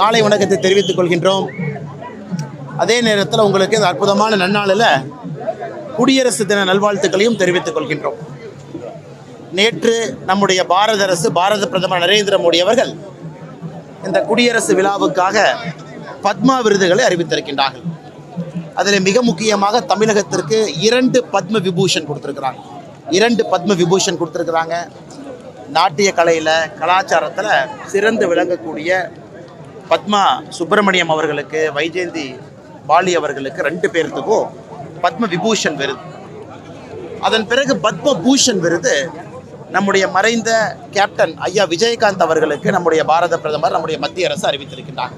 காலை வணக்கத்தை தெரிவித்துக் கொள்கின்றோம். அதே நேரத்தில் உங்களுக்கு இந்த அற்புதமான நன்னாளில் குடியரசு தின நல்வாழ்த்துக்களையும் தெரிவித்துக் கொள்கின்றோம். நேற்று நம்முடைய பாரத அரசு, பாரத பிரதமர் நரேந்திர மோடி அவர்கள் இந்த குடியரசு விழாவுக்காக பத்மா விருதுகளை அறிவித்திருக்கின்றார்கள். அதில் மிக முக்கியமாக தமிழகத்திற்கு 2 பத்ம விபூஷன் கொடுத்துருக்குறாங்க. 2 பத்ம விபூஷன் கொடுத்துருக்குறாங்க. நாட்டிய கலையில், கலாச்சாரத்தில் சிறந்து விளங்கக்கூடிய பத்மா சுப்பிரமணியம் அவர்களுக்கு, வைஜெயந்தி பாலி அவர்களுக்கு 2 பேர்த்துக்கும் பத்ம விபூஷன் விருது. அதன் பிறகு பத்ம பூஷன் விருது நம்முடைய மறைந்த கேப்டன் ஐயா விஜயகாந்த் அவர்களுக்கு நம்முடைய பாரத பிரதமர், நம்முடைய மத்திய அரசு அறிவித்திருக்கின்றார்.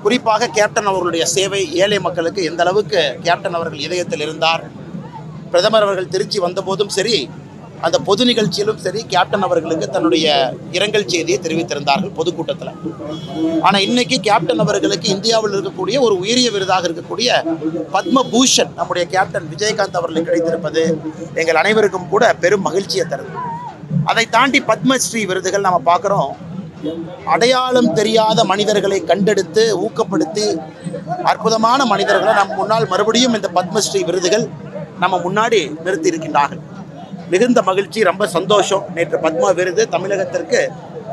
குறிப்பாக கேப்டன் அவர்களுடைய சேவை ஏழை மக்களுக்கு எந்த அளவுக்கு கேப்டன் அவர்கள் இதயத்தில் இருந்தார். பிரதமர் அவர்கள் திருச்சி வந்தபோதும் சரி, அந்த பொது நிகழ்ச்சியிலும் சரி, கேப்டன் அவர்களுக்கு தன்னுடைய இரங்கல் செய்தியை தெரிவித்திருந்தார்கள் பொதுக்கூட்டத்தில். ஆனால் இன்னைக்கு கேப்டன் அவர்களுக்கு இந்தியாவில் இருக்கக்கூடிய ஒரு உயரிய விருதாக இருக்கக்கூடிய பத்ம பூஷன் நம்முடைய கேப்டன் விஜயகாந்த் அவர்களுக்கு கிடைத்திருப்பது எங்கள் அனைவருக்கும் கூட பெரும் மகிழ்ச்சியை தருது. அதை தாண்டி பத்மஸ்ரீ விருதுகள் நம்ம பார்க்குறோம். அடையாளம் தெரியாத மனிதர்களை கண்டெடுத்து ஊக்கப்படுத்தி அற்புதமான மனிதர்களை நம் முன்னால் மறுபடியும் இந்த பத்மஸ்ரீ விருதுகள் நம்ம முன்னாடி நிறுத்தி இருக்கின்றார்கள். மிகுந்த மகிழ்ச்சி, ரொம்ப சந்தோஷம். நேற்று பத்மா விருது தமிழகத்திற்கு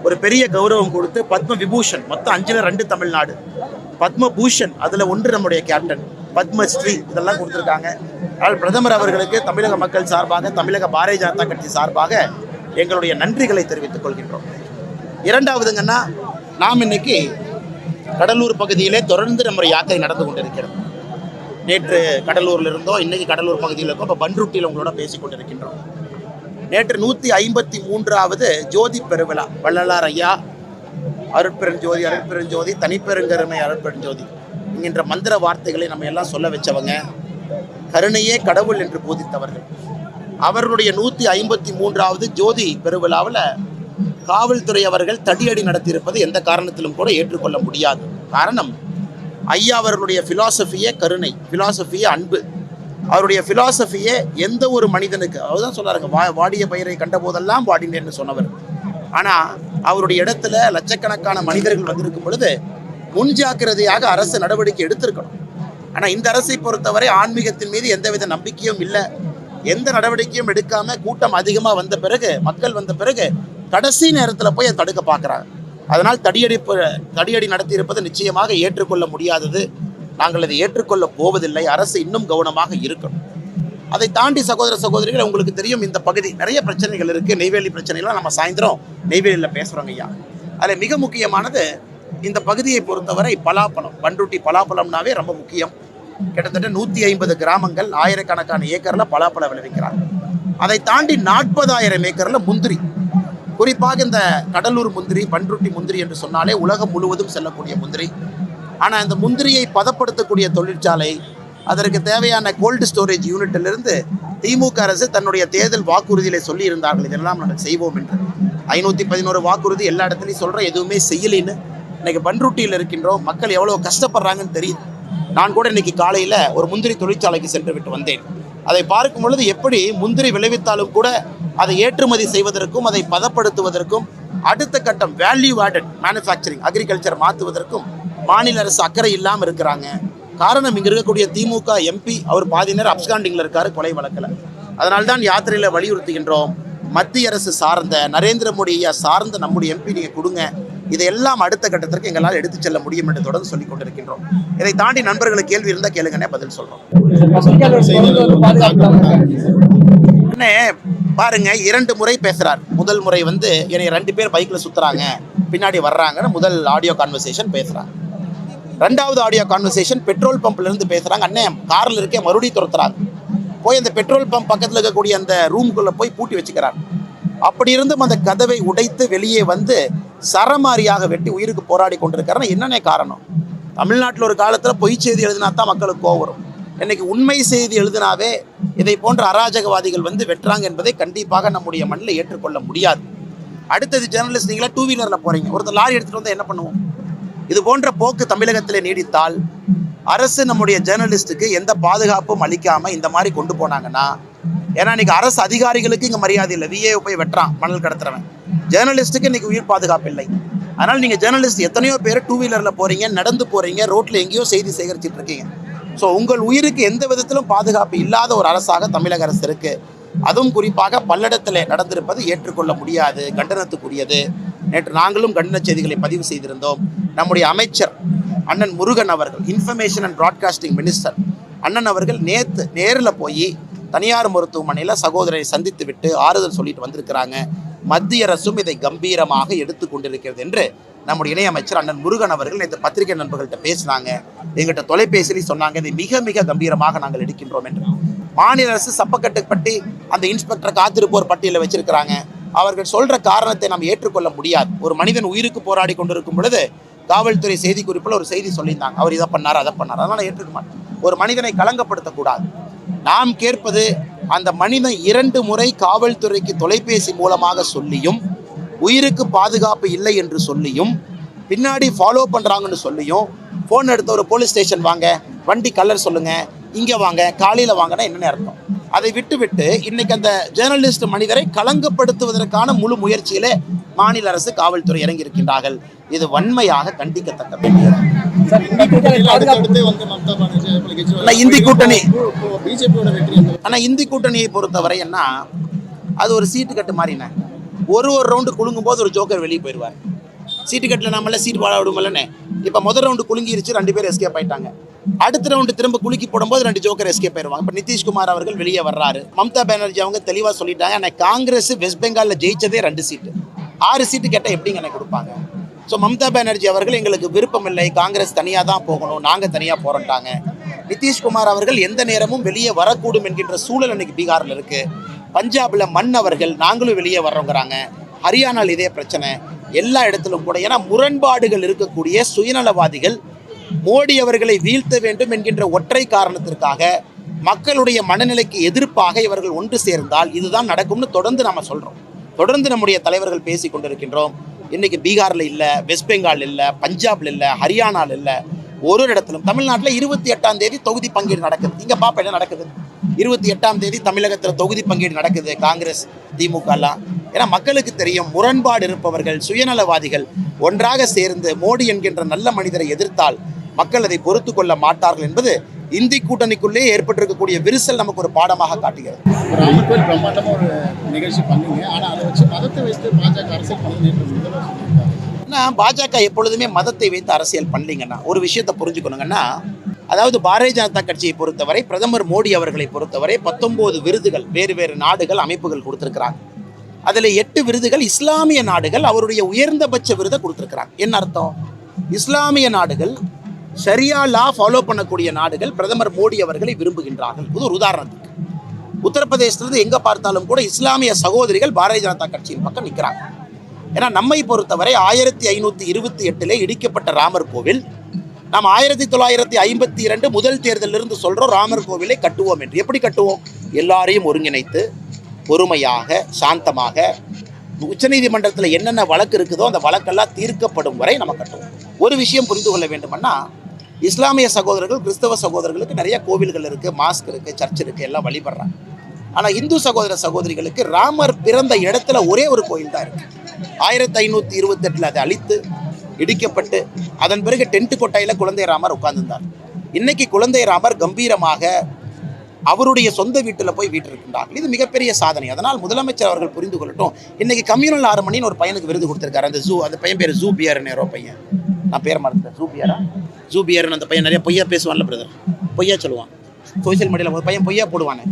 ஒரு பெரிய கௌரவம் கொடுத்து பத்ம விபூஷன் மொத்தம் 5ல் 2 தமிழ்நாடு, பத்ம பூஷன் அதில் 1 நம்முடைய கேப்டன், பத்மஸ்ரீ இதெல்லாம் கொடுத்துருக்காங்க. அதனால் பிரதமர் அவர்களுக்கு தமிழக மக்கள் சார்பாக, தமிழக பாரதிய ஜனதா கட்சி சார்பாக எங்களுடைய நன்றிகளை தெரிவித்துக் கொள்கின்றோம். இரண்டாவதுங்கன்னா, நாம் இன்னைக்கு கடலூர் பகுதியிலே தொடர்ந்து நம்முடைய யாத்திரை நடந்து கொண்டிருக்கிறோம். நேற்று கடலூரில் இருந்தோம், இன்னைக்கு கடலூர் பகுதியில் இருக்கோம், இப்போ பன்ருட்டியில் உங்களோட பேசிக் கொண்டிருக்கின்றோம். நேற்று 153வது ஜோதி பெருவிழா, வள்ளலார் ஐயா அருட்பெருஞ்சோதி அருட்பெருஞ்சோதி தனிப்பெருங்கருமை அருட்பெருஞ்சோதி என்கின்ற மந்திர வார்த்தைகளை நம்ம எல்லாம் சொல்ல வச்சவங்க, கருணையே கடவுள் என்று போதித்தவர்கள். அவர்களுடைய 153வது ஜோதி பெருவிழாவில் காவல்துறை அவர்கள் தடியடி நடத்தியிருப்பது எந்த காரணத்திலும் கூட ஏற்றுக்கொள்ள முடியாது. காரணம், ஐயா அவர்களுடைய ஃபிலாசபியே கருணை, ஃபிலாசபியே அன்பு. அவருடைய ஃபிலாசபியே எந்த ஒரு மனிதனுக்கு, அவர்தான் சொன்னாருங்க, வாடிய பயிரை கண்ட போதெல்லாம் வாடினேன்னு சொன்னவர். ஆனால் அவருடைய இடத்துல லட்சக்கணக்கான மனிதர்கள் வந்திருக்கும் பொழுது முன்ஜாக்கிரதையாக அரசு நடவடிக்கை எடுத்திருக்கணும். ஆனால் இந்த அரசை பொறுத்தவரை ஆன்மீகத்தின் மீது எந்தவித நம்பிக்கையும் இல்லை. எந்த நடவடிக்கையும் எடுக்காம கூட்டம் அதிகமாக வந்த பிறகு, மக்கள் வந்த பிறகு கடைசி நேரத்தில் போய் அதை தடுக்க பார்க்குறாங்க. அதனால் தடியடி நடத்தியிருப்பது நிச்சயமாக ஏற்றுக்கொள்ள முடியாதது. நாங்கள் அதை ஏற்றுக்கொள்ள போவதில்லை. அரசு இன்னும் கவனமாக இருக்கணும். அதை தாண்டி சகோதர சகோதரிகள், உங்களுக்கு தெரியும், இந்த பகுதி நிறைய பிரச்சனைகள் இருக்குது. நெய்வேலி பிரச்சனைலாம் நம்ம சாயந்தரம் நெய்வேலியில் பேசுகிறோங்க ஐயா. அதில் மிக முக்கியமானது இந்த பகுதியை பொறுத்தவரை பலாப்பழம். பன்ருட்டி பலாப்பழம்னாவே ரொம்ப முக்கியம். கிட்டத்தட்ட 150 கிராமங்கள், ஆயிரக்கணக்கான ஏக்கரில் பலாப்பழம் விளைவிக்கிறாங்க. அதை தாண்டி 40,000 ஏக்கரில் முந்திரி. குறிப்பாக இந்த கடலூர் முந்திரி, பன்ருட்டி முந்திரி என்று சொன்னாலே உலகம் முழுவதும் செல்லக்கூடிய முந்திரி. ஆனால் இந்த முந்திரியை பதப்படுத்தக்கூடிய தொழிற்சாலை, அதற்கு தேவையான கோல்டு ஸ்டோரேஜ் யூனிட்டிலிருந்து திமுக அரசு தன்னுடைய தேர்தல் வாக்குறுதியில் சொல்லியிருந்தார்கள், இதெல்லாம் நாங்கள் செய்வோம் என்று. 511 வாக்குறுதி எல்லா இடத்துலையும் சொல்கிறோம், எதுவுமே செய்யலின்னு. இன்றைக்கி பன்ருட்டியில் இருக்கின்றோம். மக்கள் எவ்வளோ கஷ்டப்படுறாங்கன்னு தெரியுது. நான் கூட இன்றைக்கி காலையில் ஒரு முந்திரி தொழிற்சாலைக்கு சென்று விட்டு வந்தேன். அதை பார்க்கும் பொழுது எப்படி முந்திரி விளைவித்தாலும் கூட அதை ஏற்றுமதி செய்வதற்கும், அதை பதப்படுத்துவதற்கும், அடுத்த கட்டம் வேல்யூ ஆடட் மேனுஃபேக்சரிங் அக்ரிகல்ச்சர் மாற்றுவதற்கும் மாநில அரசு அக்கறை இல்லாமல் இருக்கிறாங்க. காரணம், இங்கே இருக்கக்கூடிய திமுக எம்பி அவர் பாதி நேரம் அப்ஸ்காண்டிங்கில் இருக்கார், கொலை வழக்கில். அதனால்தான் யாத்திரையில் வலியுறுத்துகின்றோம், மத்திய அரசு சார்ந்த நரேந்திர மோடி ஐயா சார்ந்த நம்முடைய எம்பி நீங்கள் கொடுங்க, இதையெல்லாம் அடுத்த கட்டத்திற்கு எங்களால் எடுத்து செல்ல முடியும் என்று தொடர்ந்து சொல்லிக் கொண்டிருக்கின்றோம். இதை தாண்டி நண்பர்களுக்கு கேள்வி இருந்தால் கேளுங்கன்னே பதில் சொல்கிறோம். அண்ணே பாருங்க, 2 முறை பேசுகிறார். முதல் முறை என்னை 2 பேர் பைக்கில் சுற்றுறாங்க, பின்னாடி வர்றாங்கன்னு முதல் ஆடியோ கான்வர்சேஷன் பேசுகிறாங்க. 2வது ஆடியோ கான்வர்சேஷன் பெட்ரோல் பம்ப்லேருந்து பேசுகிறாங்க. அண்ணே காரில் இருக்கே மறுபடியும் துரத்துறாங்க. போய் அந்த பெட்ரோல் பம்ப் பக்கத்தில் இருக்கக்கூடிய அந்த ரூமுக்குள்ளே போய் பூட்டி வச்சுக்கிறார். அப்படி இருந்தும் அந்த கதவை உடைத்து வெளியே சரமாரியாக வெட்டி உயிருக்கு போராடி கொண்டிருக்காருன்னா என்னென்ன காரணம்? தமிழ்நாட்டில் ஒரு காலத்தில் பொய் செய்தி எழுதினா தான் மக்களுக்கு கோவம் வரும். இன்றைக்கி உண்மை செய்தி எழுதினாவே இதை போன்ற அராஜகவாதிகள் வெட்டுறாங்க என்பதை கண்டிப்பாக நம்முடைய மண்ணில் ஏற்றுக்கொள்ள முடியாது. அடுத்தது ஜேர்னலிஸ்ட், நீங்களா 2 வீலரில் போகிறீங்க, ஒருத்தர் லாரி எடுத்துகிட்டு வந்தால் என்ன பண்ணுவோம்? இது போன்ற போக்கு தமிழகத்தில் நீடித்தால் அரசு நம்முடைய ஜேர்னலிஸ்ட்டுக்கு எந்த பாதுகாப்பும் அளிக்காமல் இந்த மாதிரி கொண்டு போனாங்கன்னா, ஏன்னா இன்றைக்கி அரசு அதிகாரிகளுக்கு இங்கே மரியாதை இல்லை. விஏ போய் வெட்டுறான் மணல் கடத்துறவன், ஜேர்னலிஸ்ட்டுக்கு இன்றைக்கி உயிர் பாதுகாப்பு இல்லை. அதனால் நீங்கள் ஜேர்னலிஸ்ட் எத்தனையோ பேர் டூ வீலரில் போகிறீங்க, நடந்து போகிறீங்க, ரோட்டில் எங்கேயோ செய்தி சேகரிச்சுட்டு இருக்கீங்க. ஸோ உங்கள் உயிருக்கு எந்த விதத்திலும் பாதுகாப்பு இல்லாத ஒரு அரசாக தமிழக அரசு இருக்குது. அதுவும் குறிப்பாக பல்லடத்தில் நடந்திருப்பது ஏற்றுக்கொள்ள முடியாது, கண்டனத்துக்குரியது. நேற்று நாங்களும் கண்டன செய்திகளை பதிவு செய்திருந்தோம். நம்முடைய அமைச்சர் அண்ணன் முருகன் அவர்கள், இன்ஃபர்மேஷன் அண்ட் ப்ராட்காஸ்டிங் மினிஸ்டர் அண்ணன் அவர்கள் நேரில் போய் தனியார் மருத்துவமனையில் சகோதரரை சந்தித்து விட்டு ஆறுதல் சொல்லிட்டு வந்திருக்கிறாங்க. மத்திய அரசும் இதை கம்பீரமாக எடுத்து கொண்டிருக்கிறது என்று நம்முடைய இணையமைச்சர் அண்ணன் முருகன் அவர்கள் இந்த பத்திரிகை நண்பர்கள்ட்ட பேசினாங்க. எங்கிட்ட தொலைபேசியில் சொன்னாங்க, இதை மிக மிக கம்பீரமாக நாங்கள் எடுக்கின்றோம் என்று. மாநில அரசு சப்பக்கட்டுப்பட்டி அந்த இன்ஸ்பெக்டர் காத்திருப்போர் பட்டியலில் வச்சிருக்கிறாங்க. அவர்கள் சொல்ற காரணத்தை நாம் ஏற்றுக்கொள்ள முடியாது. ஒரு மனிதன் உயிருக்கு போராடி கொண்டிருக்கும் பொழுது காவல்துறை செய்தி குறிப்பில் ஒரு செய்தி சொல்லியிருந்தாங்க, அவர் இதை பண்ணார் அதை பண்ணார், அதனால் ஏற்றுக்க மாட்டேன். ஒரு மனிதனை களங்கப்படுத்தக்கூடாது. நாம் கேட்பது, அந்த மனிதன் 2 முறை காவல்துறைக்கு தொலைபேசி மூலமாக சொல்லியும் உயிருக்கு பாதுகாப்பு இல்லை என்று சொல்லியும் பின்னாடி ஃபாலோ பண்ணுறாங்கன்னு சொல்லியும் ஃபோன் எடுத்த ஒரு போலீஸ் ஸ்டேஷன் வாங்க, வண்டி கலர் சொல்லுங்கள், இங்கே வாங்க, காலையில் வாங்கன்னா என்னென்ன அர்த்தம்? அதை விட்டுவிட்டு இன்னைக்கு அந்த ஜேர்னலிஸ்ட் மனிதரை களங்கப்படுத்துவதற்கான முழு முயற்சியிலே மாநில அரசு காவல்துறை இறங்கி இருக்கின்றார்கள். இது வன்மையாக கண்டிக்கத்தக்க வேண்டியது. இந்தி கூட்டணியை பொறுத்தவரை என்ன, அது ஒரு சீட்டு கட்டு மாதிரிண்ணே. ஒரு ரவுண்டு குலுங்கும் போது ஒரு ஜோக்கர் வெளியே போயிடுவார். சீட்டு கட்டில் நம்மள சீட்டு வாழ விடுமல்லண்ணே. இப்போ முதல் ரவுண்டு குலுங்கிருச்சு, 2 பேர் எஸ்கேப் ஆயிட்டாங்க. அடுத்த ரவுண்டு திரும்ப குலுக்கி போடும்போது 2 ஜோக்கர் எஸ்கேப் ஆயிடுவாங்க. இப்போ நிதிஷ்குமார் அவர்கள் வெளியே வர்றாரு. மம்தா பானர்ஜி அவங்க தெளிவாக சொல்லிட்டாங்க, ஆனால் காங்கிரஸ் வெஸ்ட் பெங்காலில் ஜெயிச்சதே 2 சீட்டு, 6 சீட்டு கேட்டால் எப்படிங்க எனக்கு கொடுப்பாங்க? ஸோ மம்தா பானர்ஜி அவர்கள் எங்களுக்கு விருப்பம் இல்லை, காங்கிரஸ் தனியாக தான் போகணும், நாங்கள் தனியாக போகிறோன்ட்டாங்க. நிதிஷ்குமார் அவர்கள் எந்த நேரமும் வெளியே வரக்கூடும் என்கின்ற சூழல் இன்னைக்கு பீகாரில் இருக்குது. பஞ்சாபில் மண் அவர்கள் நாங்களும் வெளியே வர்றோங்கிறாங்க. ஹரியானாவில் இதே பிரச்சனை. எல்லா இடத்திலும் கூட ஏன்னா முரண்பாடுகள் இருக்கக்கூடிய சுயநலவாதிகள் மோடி அவர்களை வீழ்த்த வேண்டும் என்கின்ற ஒற்றை காரணத்திற்காக மக்களுடைய மனநிலைக்கு எதிர்ப்பாக இவர்கள் ஒன்று சேர்ந்தால் இதுதான் நடக்கும்னு தொடர்ந்து நம்ம சொல்கிறோம். தொடர்ந்து நம்முடைய தலைவர்கள் பேசி கொண்டிருக்கின்றோம். இன்றைக்கி பீகாரில் இல்லை, வெஸ்ட் பெங்கால் இல்லை, பஞ்சாபில் இல்லை, ஹரியானாவில் இல்லை, ஒரு இடத்திலும். தமிழ்நாட்டில் 28ஆம் தேதி தொகுதி பங்கீடு நடக்குது. இங்கே பாப்பா என்ன நடக்குது? 28ஆம் தேதி தமிழகத்தில் தொகுதி பங்கீடு நடக்குது. காங்கிரஸ் திமுகலாம். ஏன்னா மக்களுக்கு தெரியும், முரண்பாடு இருப்பவர்கள் சுயநலவாதிகள் ஒன்றாக சேர்ந்து மோடி என்கின்ற நல்ல மனிதரை எதிர்த்தால் மக்கள் அதை பொறுத்து கொள்ள மாட்டார்கள் என்பது இந்தி கூட்டணிக்குள்ளே ஏற்பட்டிருக்கக்கூடிய விரிசல் நமக்கு ஒரு பாடமாக காட்டுகிறது. ராமர் கோயில் பிரம்மாண்டமாக ஒரு நிகழ்ச்சி பண்ணீங்க, ஆனால் அதை வச்சு மதத்தை வைத்து பாஜக அரசியல் பண்ணீங்கன்னா, பாஜக எப்பொழுதுமே மதத்தை வைத்து அரசியல் பண்ணலீங்கன்னா ஒரு விஷயத்தை புரிஞ்சுக்கணுங்கன்னா, அதாவது பாரதிய ஜனதா கட்சியை பொறுத்தவரை பிரதமர் மோடி அவர்களை பொறுத்தவரை 19 விருதுகள் வேறு வேறு நாடுகள் அமைப்புகள் கொடுத்துருக்கிறாங்க. அதில் 8 விருதுகள் இஸ்லாமிய நாடுகள் அவருடைய உயர்ந்தபட்ச விருதை கொடுத்துருக்கிறாங்க. என்ன அர்த்தம்? இஸ்லாமிய நாடுகள், ஷரியா லா ஃபாலோ பண்ணக்கூடிய நாடுகள் பிரதமர் மோடி அவர்களை விரும்புகின்றார்கள். இது ஒரு உதாரணத்துக்கு. உத்தரப்பிரதேசத்திலிருந்து எங்கே பார்த்தாலும் கூட இஸ்லாமிய சகோதரிகள் பாரதிய ஜனதா கட்சியின் பக்கம் நிற்கிறாங்க. ஏன்னா நம்மை பொறுத்தவரை 1528 இடிக்கப்பட்ட ராமர் கோவில், நாம் 1952 முதல் தேர்தலிலிருந்து சொல்கிறோம் ராமர் கோவிலை கட்டுவோம் என்று. எப்படி கட்டுவோம்? எல்லாரையும் ஒருங்கிணைத்து பொறுமையாக சாந்தமாக உச்சநீதிமன்றத்தில் என்னென்ன வழக்கு இருக்குதோ அந்த வழக்கெல்லாம் தீர்க்கப்படும் வரை நம்ம கட்டுவோம். ஒரு விஷயம் புரிந்து கொள்ள வேண்டும்னா, இஸ்லாமிய சகோதரர்கள் கிறிஸ்தவ சகோதரர்களுக்கு நிறைய கோவில்கள் இருக்குது, மாஸ்க் இருக்குது, சர்ச் இருக்குது, எல்லாம் வழிபடுறாங்க. ஆனால் இந்து சகோதர சகோதரிகளுக்கு ராமர் பிறந்த இடத்துல ஒரே ஒரு கோயில் தான் இருக்குது. 1528 அதை அழித்து இடிக்கப்பட்டு அதன் பிறகு டென்ட் கொட்டாயில் குழந்தை ராமர் உட்கார்ந்துருந்தார். இன்னைக்கு குழந்தை ராமர் கம்பீரமாக அவருடைய சொந்த வீட்டில் போய் வீட்டிருக்கின்றார்கள். இது மிகப்பெரிய சாதனை. அதனால் முதலமைச்சர் அவர்கள் புரிந்து கொள்ளட்டும். இன்னைக்கு கம்யூனல் ஹார்மனின்னு ஒரு பையனுக்கு விருது கொடுத்துருக்காரு. அந்த பையன் பேர் ஜூபியர்னு ஒரு பையன், நான் பேர் மறந்துட்டேன். ஜூபியர்னு அந்த பையன் நிறைய பொய்யா பேசுவான்ல பிரதர், பொய்யா சொல்லுவான். சோசியல் மீடியாவில் ஒரு பையன் பொய்யா போடுவானே,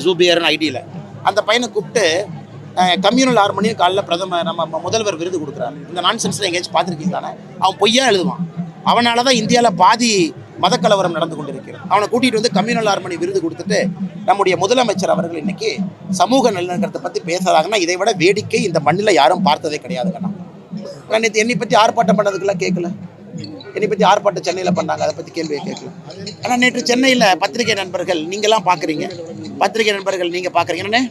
ஜூபியர்னு ஐடியில். அந்த பையனை கூப்பிட்டு கம்யூனல் ஹார்மனியும் காலைல நம்ம முதல்வர் விருது கொடுக்குறாரு. இந்த நான்சென்ஸில் எங்கேயாச்சும் பார்த்துருக்கீங்களானே? அவன் பொய்யா எழுதுவான். அவனால தான் இந்தியாவில் பாதி மதக்கலவரம் நடந்து கொண்டிருக்கிறது. அவனை கூட்டிகிட்டு வந்து கம்யூனல் ஹார்மனி விருது கொடுத்துட்டு நம்முடைய முதலமைச்சர் அவர்கள் இன்னைக்கு சமூக நல்லிணக்கத்தை பற்றி பேசுகிறாங்கன்னா இதை விட வேடிக்கை இந்த மண்ணில் யாரும் பார்த்ததே கிடையாதுங்கண்ணா. நேற்று என்னை பற்றி ஆர்ப்பாட்டம் பண்ணதுக்கெல்லாம் கேட்கல. என்னை பற்றி ஆர்ப்பாட்டம் சென்னையில் பண்ணாங்க, அதை பற்றி கேள்வியை கேட்கல. ஆனால் நேற்று சென்னையில் பத்திரிகை நண்பர்கள் நீங்கள்லாம் பார்க்குறீங்க, பத்திரிகை நண்பர்கள் நீங்கள் பார்க்குறீங்க என்னண்ணே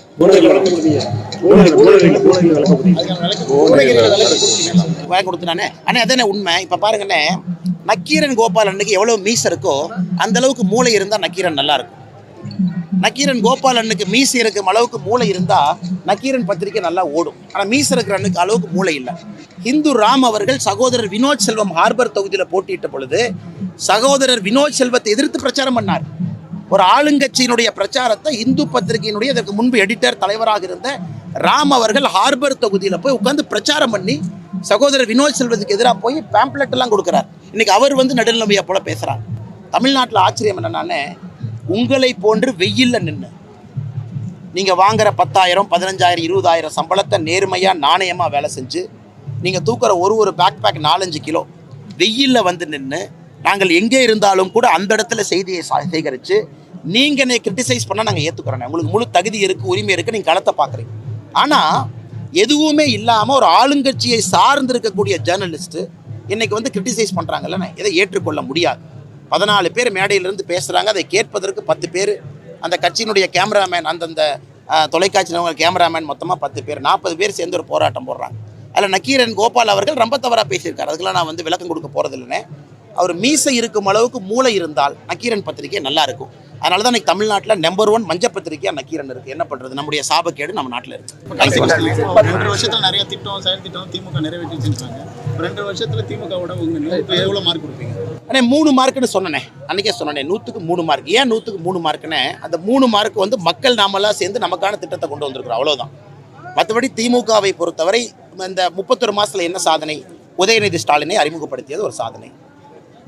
வேலை கொடுத்துனானே அண்ணே, அதானே உண்மை. இப்போ பாருங்கண்ணே, நக்கீரன் கோபால் அன்னைக்கு எவ்வளோ மீச இருக்கோ அந்த அளவுக்கு மூளை இருந்தால் நக்கீரன் நல்லா இருக்கும். நக்கீரன் கோபாலனுக்கு மீசை இருக்கும் அளவுக்கு மூளை இருந்தால் நக்கீரன் பத்திரிக்கை நல்லா ஓடும். ஆனால் மீசை இருக்கிற அண்ணுக்கு அளவுக்கு மூளை இல்லை. இந்து ராம் அவர்கள் சகோதரர் வினோத் செல்வம் ஹார்பர் தொகுதியில் போட்டியிட்ட பொழுது சகோதரர் வினோத் செல்வத்தை எதிர்த்து பிரச்சாரம் பண்ணார். ஒரு ஆளுங்கட்சியினுடைய பிரச்சாரத்தை இந்து பத்திரிகையினுடைய அதற்கு முன்பு எடிட்டர் தலைவராக இருந்த ராம் அவர்கள் ஹார்பர் தொகுதியில் போய் உட்கார்ந்து பிரச்சாரம் பண்ணி சகோதரர் வினோத் செல்வத்துக்கு எதிராக போய் பேம்ப்ளெட் எல்லாம் கொடுக்குறார். இன்னைக்கு அவர் நடுநிலைமையை போல பேசுகிறார். தமிழ்நாட்டில் ஆச்சரியம் என்னன்னானே, உங்களை போன்று வெயிலில் நின்று நீங்கள் வாங்குற 10,000 15,000 20,000 சம்பளத்தை நேர்மையாக நாணயமாக வேலை செஞ்சு நீங்கள் தூக்குற ஒரு பேக் 4-5 கிலோ வெயிலில் நின்று நாங்கள் எங்கே இருந்தாலும் கூட அந்த இடத்துல செய்தியை சேகரித்து நீங்கள் என்னை கிரிட்டிசைஸ் பண்ணால் நாங்கள் ஏற்றுக்கிறோம். உங்களுக்கு முழு தகுதி இருக்குது, உரிமை இருக்குது, நீங்கள் களத்தை பார்க்குறீங்க. ஆனால் எதுவுமே இல்லாமல் ஒரு ஆளுங்கட்சியை சார்ந்து இருக்கக்கூடிய ஜேர்னலிஸ்ட்டு இன்றைக்கி கிரிட்டிசைஸ் பண்ணுறாங்கல்ல, இதை ஏற்றுக்கொள்ள முடியாது. 14 பேர் மேடையிலிருந்து பேசுகிறாங்க, அதை கேட்பதற்கு 10 பேர் அந்த கட்சியினுடைய கேமராமேன், அந்தந்த தொலைக்காட்சி கேமராமேன் மொத்தமாக 10 பேர் 40 பேர் சேர்ந்து ஒரு போராட்டம் போடுறாங்க. அதில் நக்கீரன் கோபால் அவர்கள் ரொம்ப தவறாக பேசியிருக்காரு. அதுக்கெல்லாம் நான் விளக்கம் கொடுக்க போகிறது இல்லைன்னு. அவர் மீசை இருக்கும் அளவுக்கு மூளை இருந்தால் நக்கீரன் பத்திரிகை நல்லா இருக்கும். அதனால தான் இன்னைக்கு தமிழ்நாட்டில் நம்பர் 1 மஞ்ச பத்திரிகையாக நக்கீரன் இருக்குது. என்ன பண்ணுறது, நம்முடைய சாபக்கேடு நம்ம நாட்டில் இருக்குது. 2 வருஷத்தில் நிறைய திட்டம் செயல் திட்டம் திமுக நிறைவேற்றிருக்காங்க. 2 வருஷத்தில் திமுகவோட உங்களுக்கு எவ்வளோ மார்க் கொடுப்பீங்க? ஆனால் 3 மார்க்குன்னு சொன்னேன், அன்றைக்கே சொன்னேன். 100க்கு 3 மார்க். ஏன் 100க்கு 3 மார்க்குன்னு, அந்த 3 மார்க் மக்கள் நாமெல்லாம் சேர்ந்து நமக்கான திட்டத்தை கொண்டு வந்திருக்கிறோம், அவ்வளோதான். மற்றபடி திமுகவை பொறுத்தவரை இந்த 31 மாதத்தில் என்ன சாதனை, உதயநிதி ஸ்டாலினை அறிமுகப்படுத்தியது ஒரு சாதனை.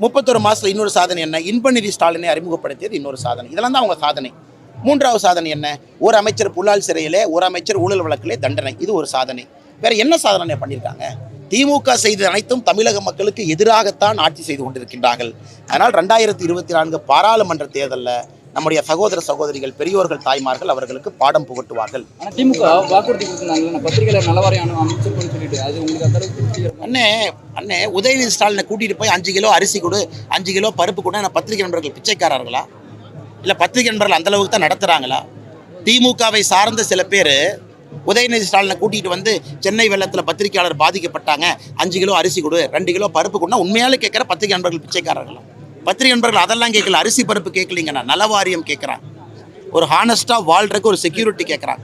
31 மாதத்தில் இன்னொரு சாதனை என்ன, இன்பநிதி ஸ்டாலினை அறிமுகப்படுத்தியது இன்னொரு சாதனை. இதெல்லாம் தான் அவங்க சாதனை. 3வது சாதனை என்ன, ஒரு அமைச்சர் புலால் சிறையிலே, ஒரு அமைச்சர் ஊழல் வழக்கிலே தண்டனை. இது ஒரு சாதனை. வேறு என்ன சாதனை பண்ணியிருக்காங்க? திமுக செய்த அனைத்தும் தமிழக மக்களுக்கு எதிராகத்தான் ஆட்சி செய்து கொண்டிருக்கின்றார்கள். அதனால் 2024 பாராளுமன்ற தேர்தலில் நம்முடைய சகோதர சகோதரிகள், பெரியோர்கள், தாய்மார்கள் அவர்களுக்கு பாடம் புகட்டுவார்கள். ஆனால் திமுக வாக்குறுதி கொடுத்துருந்தாங்க பத்திரிகையில் நலவாரியம் அமைச்சர் சொல்லிட்டு, அது உங்களுக்கு அந்த அளவுக்கு அண்ணே உதயநிதி ஸ்டாலினை கூட்டிகிட்டு போய் 5 கிலோ அரிசி கொடு, 5 கிலோ பருப்பு கொடு. நான் பத்திரிகை நண்பர்கள் பிச்சைக்காரர்களா? இல்லை பத்திரிகை நண்பர்கள் அந்தளவுக்கு தான் நடத்துகிறாங்களா? திமுகவை சார்ந்த சில பேர் உதயநிதி ஸ்டாலினை கூட்டிகிட்டு சென்னை வெள்ளத்தில் பத்திரிகையாளர் பாதிக்கப்பட்டாங்க, 5 கிலோ அரிசி கொடு, 2 கிலோ பருப்பு கொடுனா உண்மையாலே கேட்குற பத்திரிகை நண்பர்கள் பிச்சைக்காரர்களா? பத்திரிகை நண்பர்கள் அதெல்லாம் கேட்கல. அரிசி பருப்பு கேட்கலீங்கண்ணா, நலவாரியம் கேட்குறான். ஒரு ஹானஸ்ட்டாக வாழ்றதுக்கு ஒரு செக்யூரிட்டி கேட்குறான்.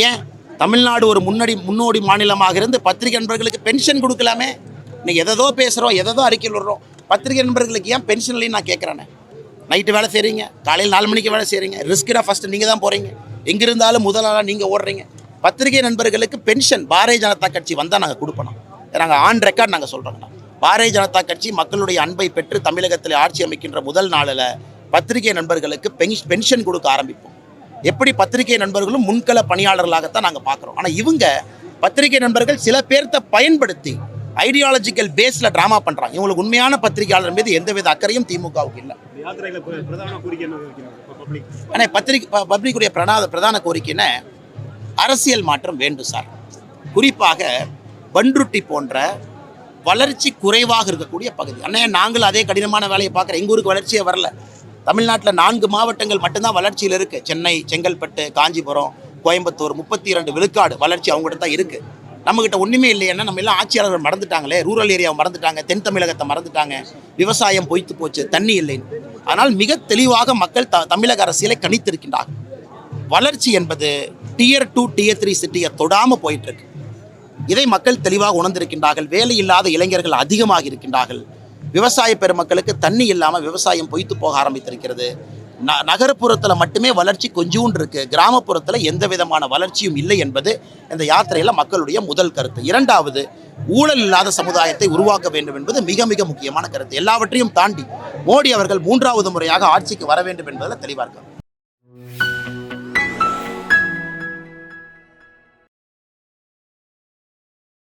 ஏன் தமிழ்நாடு ஒரு முன்னோடி மாநிலமாக இருந்து பத்திரிகை நண்பர்களுக்கு பென்ஷன் கொடுக்கலாமே? நீங்கள் எதோ பேசுகிறோம், எதோ அறிக்கையில் விடுறோம். பத்திரிகை நண்பர்களுக்கு ஏன் பென்ஷன் இல்லைன்னு நான் கேட்குறேனே. நைட்டு வேலை செய்கிறீங்க, காலையில் 4 மணிக்கு வேலை செய்கிறீங்க, ரிஸ்கிடாக ஃபஸ்ட்டு நீங்கள் தான் போகிறீங்க, எங்கே இருந்தாலும் முதலாளாக நீங்கள் ஓடுறீங்க. பத்திரிகை நண்பர்களுக்கு பென்ஷன் பாரதிய ஜனதா கட்சி வந்தால் நாங்கள் கொடுப்போம். நாங்கள் ஆன் ரெக்கார்ட் நாங்கள் சொல்கிறோங்கண்ணா. பாரதிய ஜனதா கட்சி மக்களுடைய அன்பை பெற்று தமிழகத்தில் ஆட்சி அமைக்கின்ற முதல் நாளில் பத்திரிகை நண்பர்களுக்கு பென்ஷன் கொடுக்க ஆரம்பிப்போம். எப்படி பத்திரிகை நண்பர்களும் முன்கள பணியாளர்களாகத்தான் நாங்கள் பார்க்குறோம். ஆனால் இவங்க பத்திரிகை நண்பர்கள் சில பேர்த்த பயன்படுத்தி ஐடியாலஜிக்கல் பேஸில் ட்ராமா பண்ணுறாங்க. இவங்களுக்கு உண்மையான பத்திரிகையாளர் மீது எந்தவித அக்கறையும் திமுகவுக்கு இல்லை. ஆனால் பப்ளிக்குடைய பிரதான கோரிக்கைன்னு அரசியல் மாற்றம் வேண்டும் சார். குறிப்பாக பண்ருட்டி போன்ற வளர்ச்சி குறைவாக இருக்கக்கூடிய பகுதி. நாங்கள் அதே கடினமான வேலையை பார்க்குறோம். எங்கள் ஊருக்கு வளர்ச்சியே வரல. தமிழ்நாட்டில் 4 மாவட்டங்கள் மட்டும்தான் வளர்ச்சியில் இருக்குது. சென்னை, செங்கல்பட்டு, காஞ்சிபுரம், கோயம்புத்தூர் 32 விழுக்காடு வளர்ச்சி அவங்ககிட்ட தான் இருக்குது. நம்மகிட்ட ஒன்றுமே இல்லைன்னா நம்ம எல்லாம் ஆட்சியாளர்கள் மறந்துட்டாங்களே. ரூரல் ஏரியாவை மறந்துட்டாங்க, தென் தமிழகத்தை மறந்துட்டாங்க, விவசாயம் பொய்த்து போச்சு, தண்ணி இல்லைன்னு. ஆனால் மிக தெளிவாக மக்கள் தமிழக அரசியலை கணித்திருக்கின்றார்கள். வளர்ச்சி என்பது Tier 2 Tier 3 சிட்டியை தொடாமல் போயிட்டுருக்கு. இதை மக்கள் தெளிவாக உணர்ந்திருக்கின்றார்கள். வேலை இல்லாத இளைஞர்கள் அதிகமாக இருக்கின்றார்கள். விவசாய பெருமக்களுக்கு தண்ணி இல்லாமல் விவசாயம் பொய்த்து போக ஆரம்பித்திருக்கிறது. நகர்ப்புறத்தில் மட்டுமே வளர்ச்சி கொஞ்சூண்டு இருக்குது, கிராமப்புறத்தில் எந்த விதமான வளர்ச்சியும் இல்லை என்பது இந்த யாத்திரையில் மக்களுடைய முதல் கருத்து. 2வது, ஊழல் இல்லாத சமுதாயத்தை உருவாக்க வேண்டும் என்பது மிக மிக முக்கியமான கருத்து. எல்லாவற்றையும் தாண்டி மோடி அவர்கள் 3வது முறையாக ஆட்சிக்கு வர வேண்டும் என்பதில் தெளிவாக இருக்காங்க.